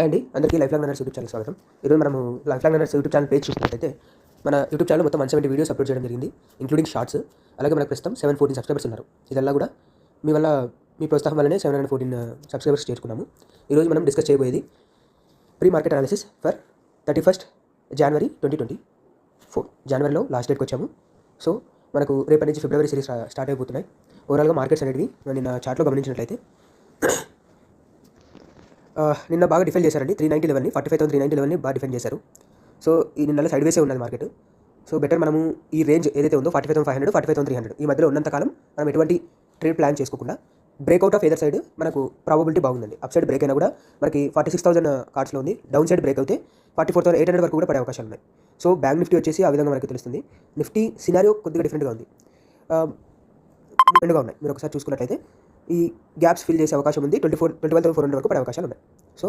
అండి అందరికీ life long learners YouTube channel స్వాగతం. ఈరోజు మనము life long learners YouTube channel page చూసినట్లయితే మన యూట్యూబ్ ఛానల్ మొత్తం 170 వీడియోస్ అప్లోడ్ చేయడం జరిగింది, ఇంక్లూడింగ్ షార్ట్స్. అలాగే మనకు ప్రస్తుతం 714 సబ్స్క్రైబర్స్ ఉన్నారు. ఇదల్లా కూడా మీ ప్రోత్సాహం వల్లనే 714 సబ్స్క్రైబర్స్ చేరుకున్నాము. ఈరోజు మనం డిస్కస్ చేయబోయేది pre market analysis for 31st January 2024. జనవరిలో లాస్ట్ డేట్కి వచ్చాము. సో మనకు రేపటి నుంచి ఫిబ్రవరి సిరీస్ స్టార్ట్ అయిపోతున్నాయి. ఓవరాల్గా మార్కెట్స్ అనేవి నిన్న చార్ట్లో గమనించినట్లయితే నిన్న బాగా డిఫెండ్ చేశారండి. 390 45,390 బాగా డిఫెండ్ చేశారు. సో ఈ నిన్న సైడ్ వేసే ఉన్నది మార్కెట్. సో బెటర్ మనము ఈ రేంజ్ ఏదైతే ఉందో 45,500 45,300 ఈ మధ్యలో ఉన్నంతకాలం మనం ఎటువంటి ట్రేడ్ ప్లాన్ చేసుకోకుండా బ్రేక్అవుట్ ఆఫ్ ఎదర్ సైడ్ మనకు ప్రాబబిలిటీ బాగుందండి. అప్ సైడ్ బ్రేక్ అయినా కూడా మనకి 46,000 కార్డ్స్లో ఉంది. డౌన్ సైడ్ బ్రేక్ అయితే 44,800 వరకు కూడా పడే అవకాశాలు ఉన్నాయి. సో బ్యాంక్ నిఫ్టీ వచ్చేసి ఆ విధంగా మనకు తెలుస్తుంది. నిఫ్టీ సినారియో కొద్దిగా డిఫరెంట్గా ఉంది, డిఫరెంట్గా ఉన్నాయి. మీరు ఒకసారి చూసుకున్నట్లయితే ఈ గ్యాప్స్ ఫిల్ చేసే అవకాశం ఉంది. 12,400 వరకు పడే అవకాశాలు ఉన్నాయి. సో